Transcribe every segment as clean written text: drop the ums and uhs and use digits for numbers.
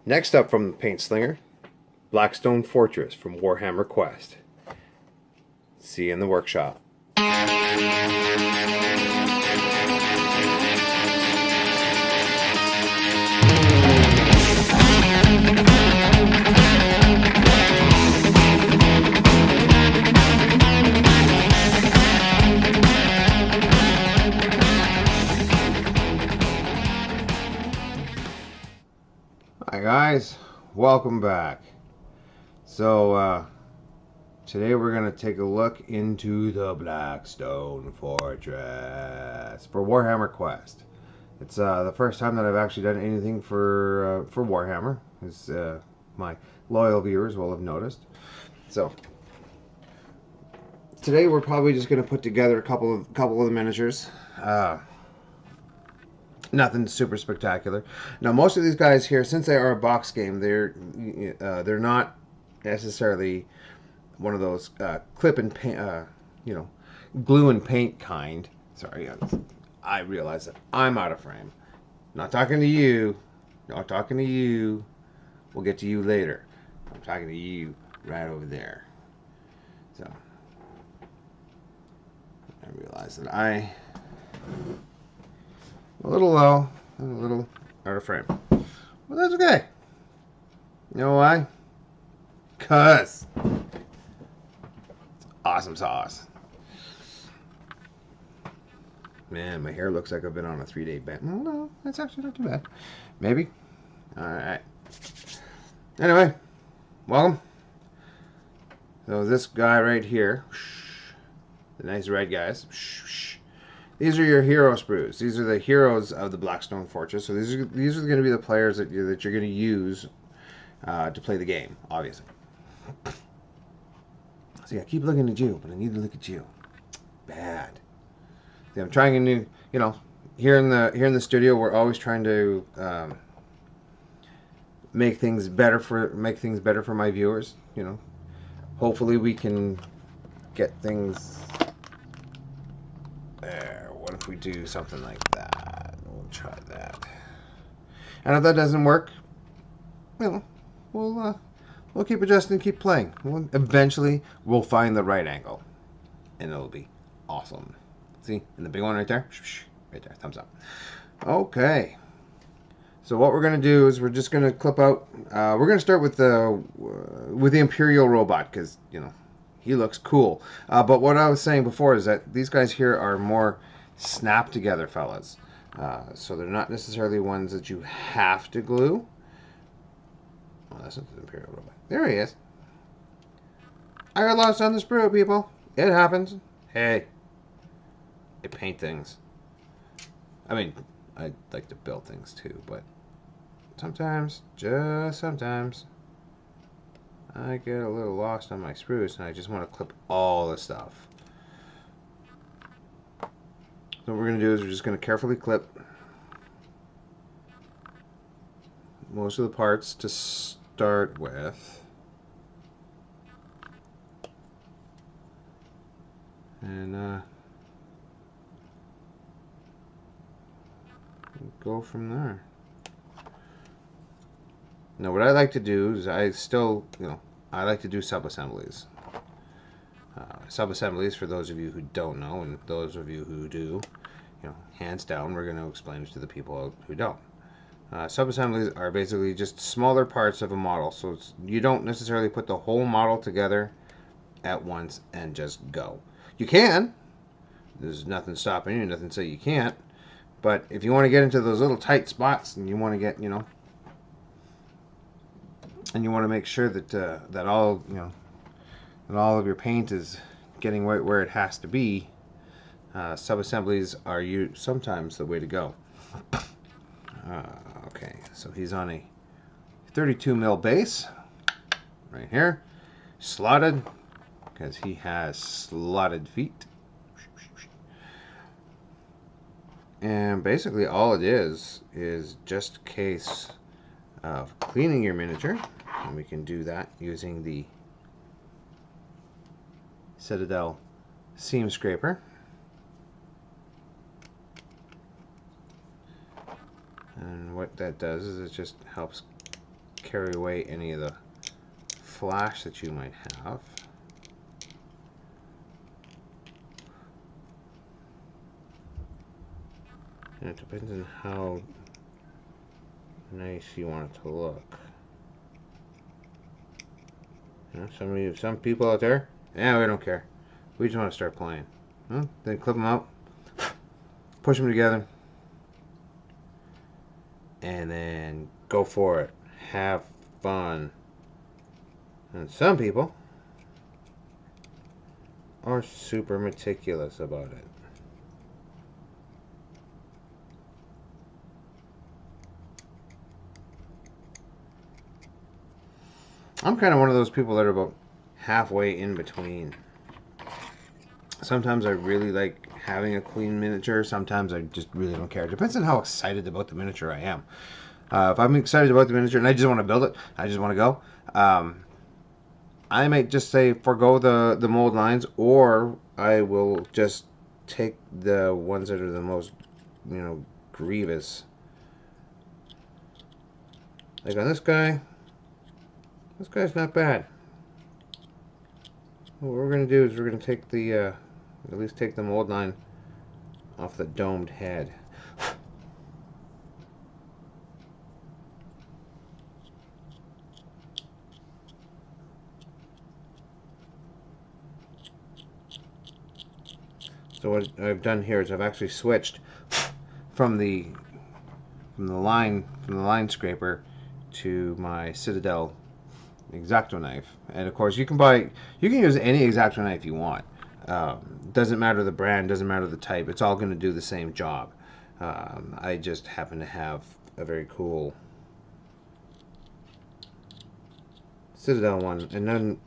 Next up from the Paint Slinger, Blackstone Fortress from Warhammer Quest. See you in the workshop. Hi guys, welcome back. So today we're going to take a look into the Blackstone Fortress for Warhammer Quest. It's the first time that I've actually done anything for Warhammer, as my loyal viewers will have noticed. So today we're probably just going to put together a couple of the miniatures. Nothing super spectacular. Now, most of these guys here, since they are a box game, they're not necessarily one of those clip and paint, glue and paint kind. Sorry, I realize that I'm out of frame. Not talking to you. Not talking to you. We'll get to you later. I'm talking to you right over there. So I realize that I'm a little low, a little out of frame. Well, that's okay. You know why? 'Cause it's awesome sauce. Man, my hair looks like I've been on a 3-day ban. No, that's actually not too bad. Maybe. Alright. Anyway, welcome. So this guy right here, the nice red guys, these are your hero sprues. These are the heroes of the Blackstone Fortress. So these are going to be the players that you're going to use to play the game, obviously. So yeah, I keep looking at you, but I need to look at you. Bad. See, I'm trying a new, here in the studio, we're always trying to make things better for my viewers. Hopefully we can get things there. What if we do something like that? We'll try that. And if that doesn't work, we'll keep adjusting, keep playing. Eventually, we'll find the right angle, and it'll be awesome. See, and the big one right there, right there, thumbs up. Okay. So what we're gonna do is we're just gonna clip out. We're gonna start with the Imperial robot because he looks cool. But what I was saying before is that these guys here are more snap together fellas. So they're not necessarily ones that you have to glue. Oh, that's not the Imperial robot. There he is. I got lost on the sprue, people. It happens. Hey, I paint things. I mean, I like to build things too, but sometimes, just sometimes, I get a little lost on my sprues and I just want to clip all the stuff. So what we're going to do is we're just going to carefully clip most of the parts to start with. And go from there. Now what I like to do is I like to do sub-assemblies. Sub-assemblies, for those of you who don't know, and those of you who do, hands down, we're going to explain it to the people who don't. Sub-assemblies are basically just smaller parts of a model, so you don't necessarily put the whole model together at once and just go. You can. There's nothing stopping you, nothing say you can't. But if you want to get into those little tight spots and you want to get, and you want to make sure that that all of your paint is getting right where it has to be, sub-assemblies are sometimes the way to go. Okay, so he's on a 32 mil base right here, slotted because he has slotted feet. And basically all it is just a case of cleaning your miniature, and we can do that using the Citadel seam scraper. And what that does is it just helps carry away any of the flash that you might have. And it depends on how nice you want it to look. You know, some people out there, yeah, we don't care. We just want to start playing. Well, then clip them out, push them together, and then go for it. Have fun. And some people are super meticulous about it. I'm kind of one of those people that are about halfway in between. Sometimes I really like having a clean miniature. Sometimes I just really don't care. It depends on how excited about the miniature I am. If I'm excited about the miniature and I just want to build it, I just want to go, I might just say forgo the mold lines, or I will just take the ones that are the most, grievous. Like on this guy's not bad. What we're going to do is we're going to take at least take the mold line off the domed head. So what I've done here is I've actually switched from the line scraper to my Citadel X-Acto knife, and of course you can use any X-Acto knife you want. Doesn't matter the brand, doesn't matter the type. It's all going to do the same job. I just happen to have a very cool Citadel one, and then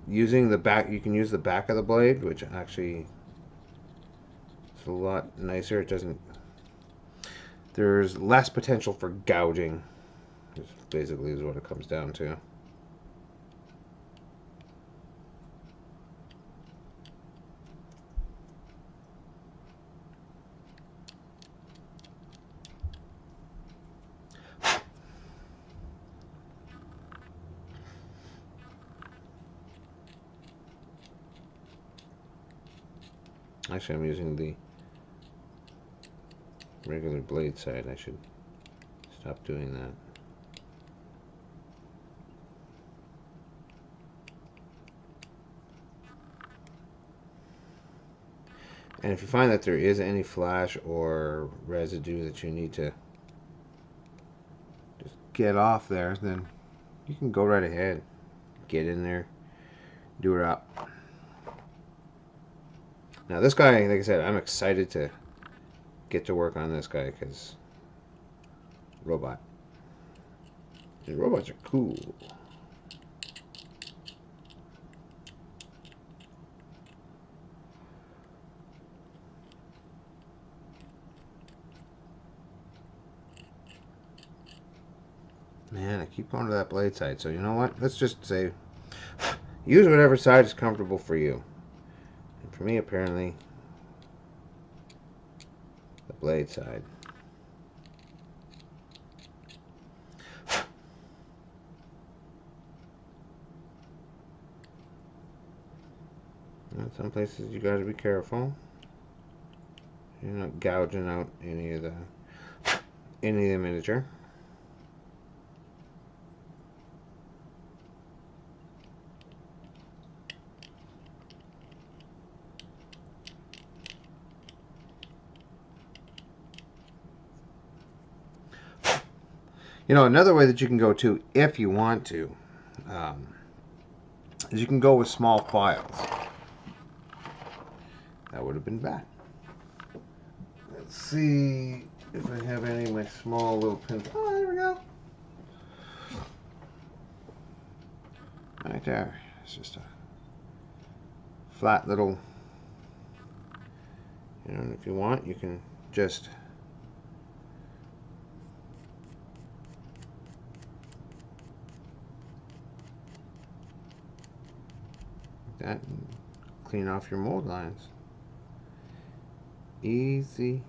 using the back, you can use the back of the blade, which actually is a lot nicer. It doesn't. There's less potential for gouging. Basically, is what it comes down to. Actually, I'm using the regular blade side. I should stop doing that. And if you find that there is any flash or residue that you need to just get off there, then you can go right ahead. Get in there, do it up. Now this guy, like I said, I'm excited to get to work on this guy because robot. These robots are cool. Man, I keep going to that blade side. So you know what? Let's just say use whatever side is comfortable for you. And for me, apparently, the blade side. In some places you got to be careful. You're not gouging out any of the miniature. You know, another way that you can go to, if you want to, is you can go with small files. That would have been bad. Let's see if I have any of my small little pins. Oh, there we go. Right there. It's just a flat little, and if you want, you can just that and clean off your mold lines. Easy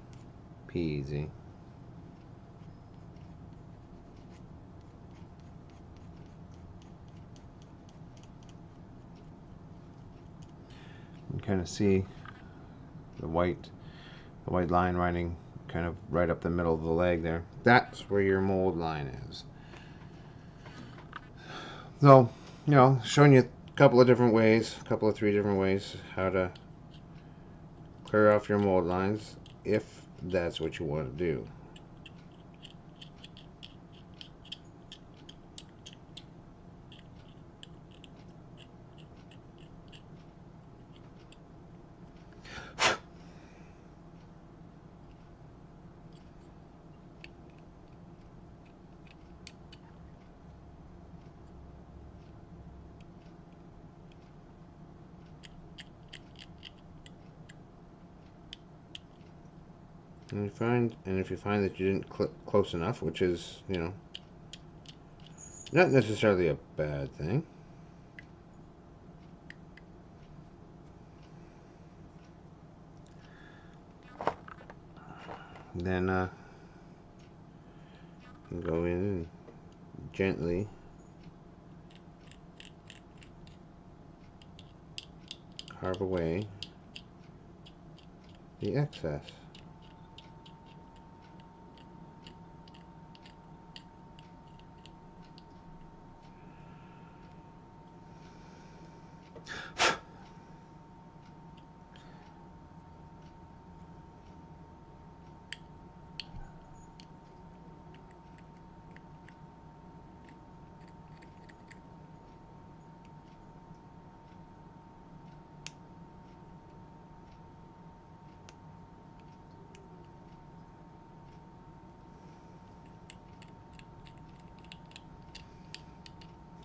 peasy. kind of see the white line running kind of right up the middle of the leg there. That's where your mold line is. So, you know, showing you a couple of different ways, a couple of 3 different ways how to clear off your mold lines if that's what you want to do. And if you find that you didn't clip close enough, which is, you know, not necessarily a bad thing. Then you go in and gently carve away the excess.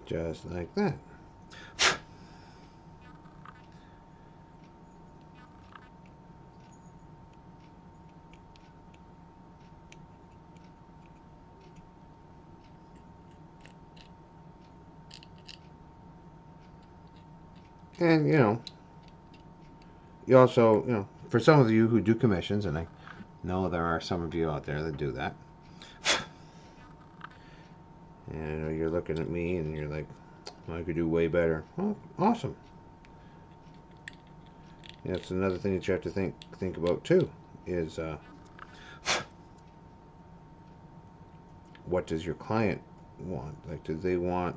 Just like that. And, you know, you also, you know, for some of you who do commissions, and I know there are some of you out there that do that, and I know you're looking at me and you're like, well, I could do way better. Well, awesome. That's another thing that you have to think about too, is what does your client want? Like, do they want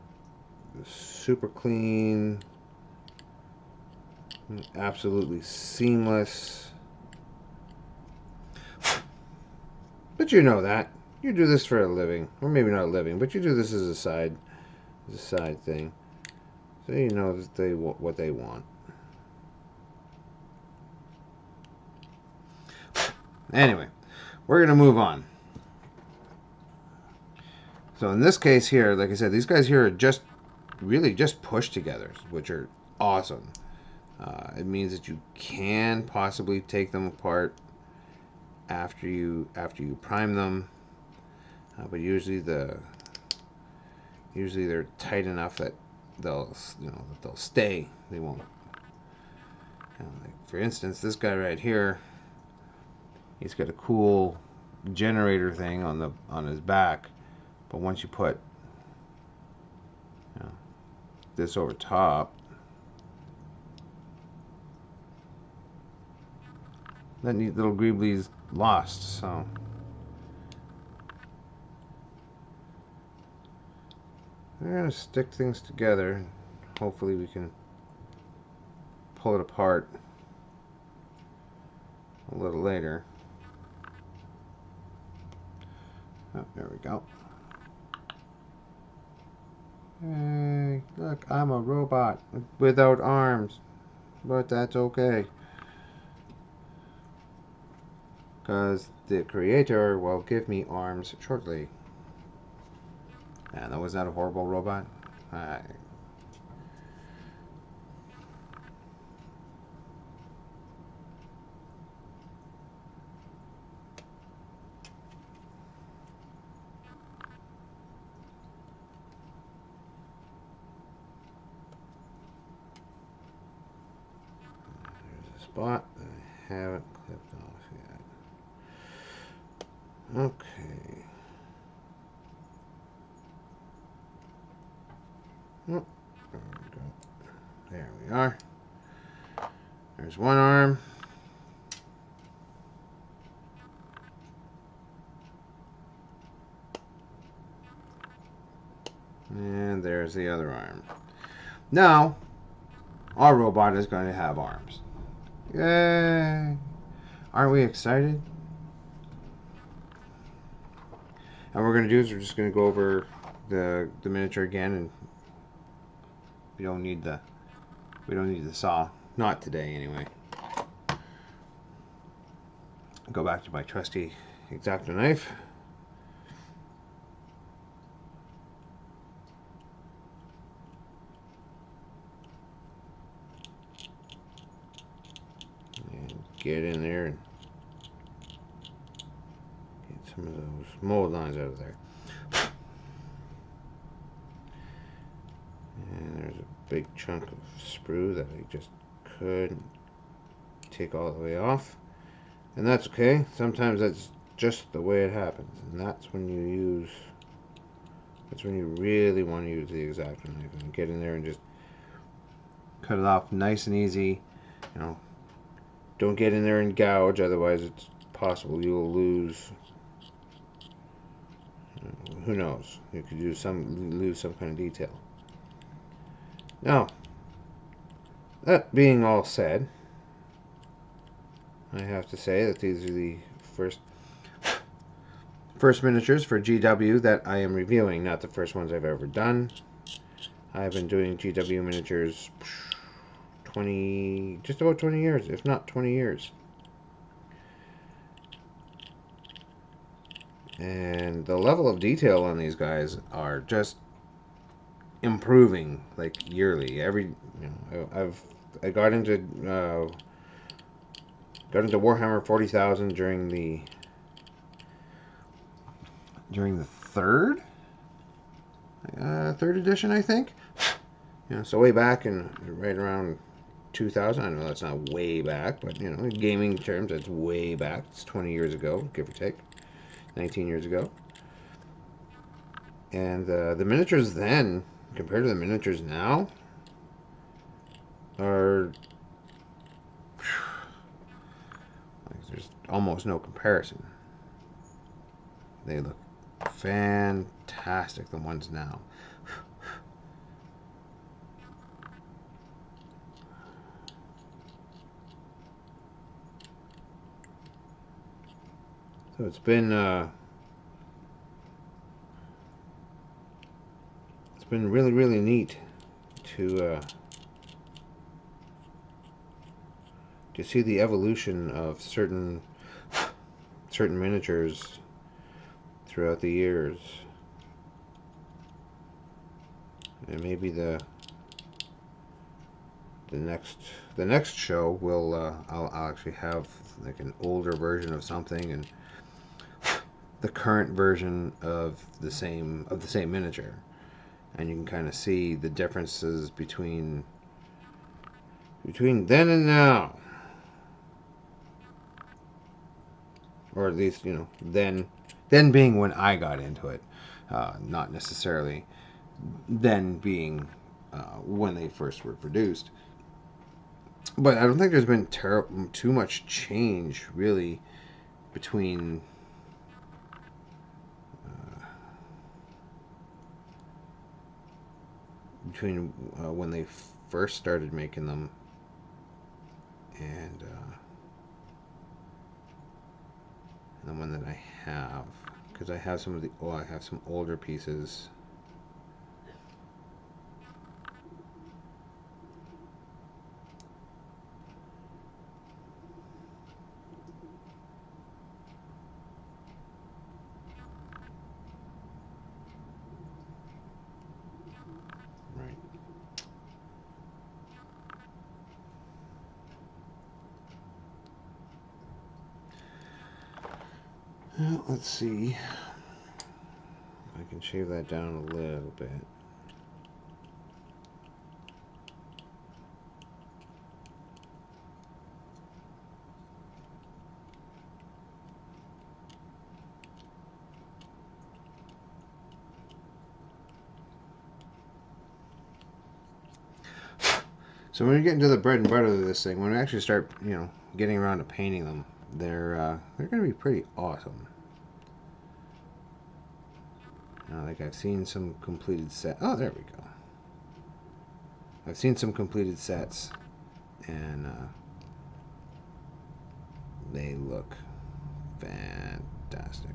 super clean, absolutely seamless? But you know that. You do this for a living. Or maybe not a living, but you do this as a side thing. So you know that what they want. Anyway, we're going to move on. So in this case here, like I said, these guys here are just really just push togethers, which are awesome. It means that you can possibly take them apart after you prime them, but usually they're tight enough that they'll stay. They won't. Like for instance, this guy right here, he's got a cool generator thing on his back, but once you put this over top, that neat little greebly's lost. So we're gonna stick things together and hopefully we can pull it apart a little later. Oh, there we go. Hey, look, I'm a robot without arms, but that's okay, because the creator will give me arms shortly. And that was not a horrible robot. There's a spot that I haven't clipped off yet. Okay. Oh, there we go. There we are. There's one arm. And there's the other arm. Now, our robot is going to have arms. Yay! Aren't we excited? And what we're going to do is we're just going to go over the miniature again, and we don't need the saw. Not today, anyway. Go back to my trusty X-Acto knife. And get in there and get some of those mold lines out of there. And there's a big chunk of sprue that I just couldn't take all the way off. And that's okay. Sometimes that's just the way it happens. And that's when you really want to use the X-Acto knife and get in there and just cut it off nice and easy. You know, don't get in there and gouge, otherwise it's possible you'll lose. Who knows? You could lose some kind of detail. Now, that being all said, I have to say that these are the first miniatures for GW that I am reviewing, not the first ones I've ever done. I've been doing GW miniatures just about 20 years, if not 20 years. And the level of detail on these guys are just improving like yearly. I got into Warhammer 40,000 during the third edition, I think. So way back in right around 2000. I know that's not way back, but in gaming terms, that's way back. It's 20 years ago, give or take, 19 years ago. And the miniatures then, compared to the miniatures now, are there's almost no comparison. They look fantastic, the ones now. So it's been really, really neat to see the evolution of certain miniatures throughout the years. And maybe the next show will I'll actually have like an older version of something and the current version of the same miniature, and you can kind of see the differences between then and now, or at least then being when I got into it, not necessarily then being when they first were produced. But I don't think there's been too much change really between when they first started making them and the one that I have, because I have some older pieces. Right. Well, let's see. I can shave that down a little bit. So when you get into the bread and butter of this thing, when we actually start, getting around to painting them, they're going to be pretty awesome. Like I've seen some completed set. Oh, there we go. I've seen some completed sets, and they look fantastic.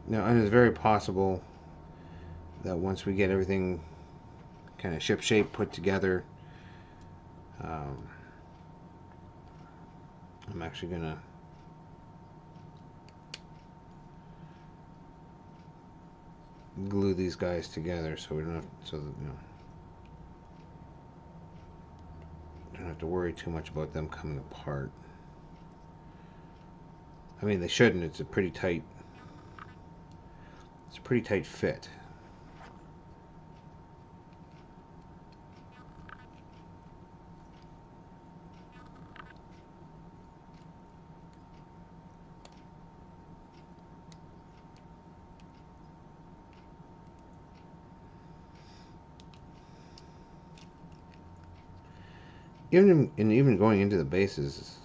Now, and it's very possible that once we get everything kind of ship shape put together, I'm actually gonna glue these guys together so we don't have don't have to worry too much about them coming apart. I mean, they shouldn't. It's a pretty tight fit. Even going into the bases,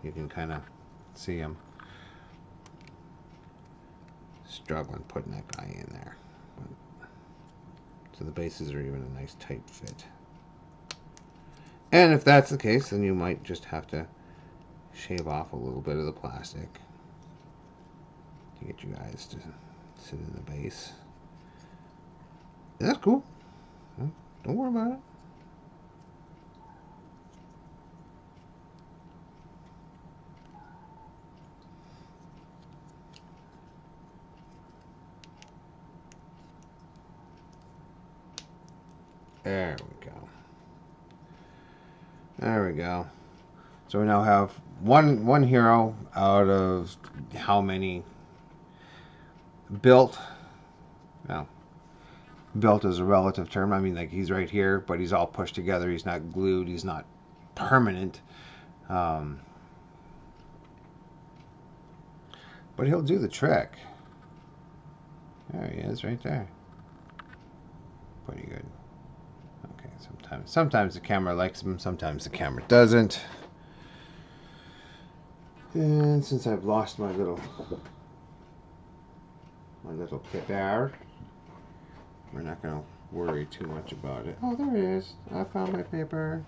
you can kind of see them struggling putting that guy in there. So the bases are even a nice tight fit. And if that's the case, then you might just have to shave off a little bit of the plastic to get you guys to sit in the base. That's cool. Don't worry about it. There we go. There we go. So we now have one hero out of how many built? Well, built is a relative term. I mean, like, he's right here, but he's all pushed together. He's not glued. He's not permanent. But he'll do the trick. There he is, right there. Pretty good. Okay, sometimes the camera likes him, sometimes the camera doesn't. And since I've lost my little paper, we're not going to worry too much about it. Oh, there it is. I found my paper.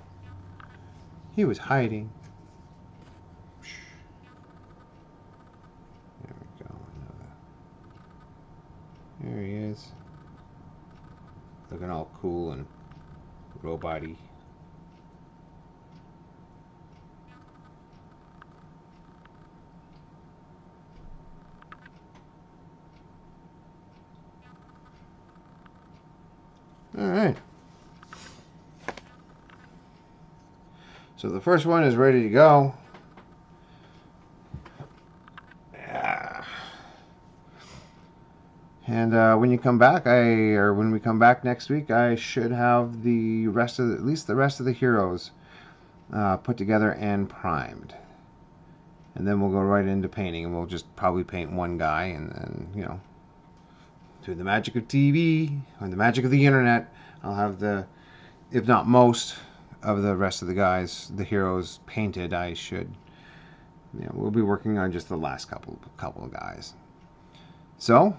He was hiding. There we go. There he is. Looking all cool and robot-y. Alright. So the first one is ready to go. Yeah. And when you come back, when we come back next week, I should have the rest of at least the rest of the heroes put together and primed. And then we'll go right into painting, and we'll just probably paint one guy, and then, through the magic of TV or the magic of the internet, I'll have if not most of the rest of the guys, the heroes, painted. I should, we'll be working on just the last couple of guys. So,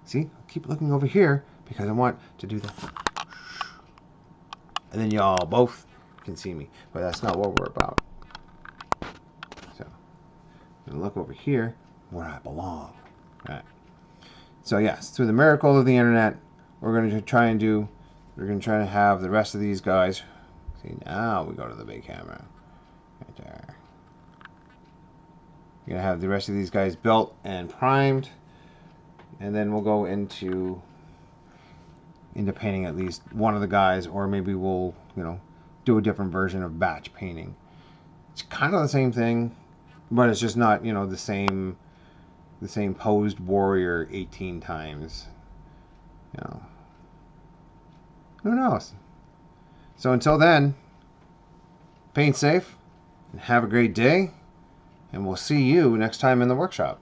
see, keep looking over here because I want to do that, and then y'all both can see me, but that's not what we're about. So, I'm gonna look over here where I belong. All right. So yes, through the miracle of the internet, we're going to try to have the rest of these guys. See, now we go to the big camera. Right there. We're going to have the rest of these guys built and primed. And then we'll go into painting at least one of the guys, or maybe we'll, do a different version of batch painting. It's kind of the same thing, but it's just not, the same posed warrior 18 times. Who knows? So until then, paint safe and have a great day. And we'll see you next time in the workshop.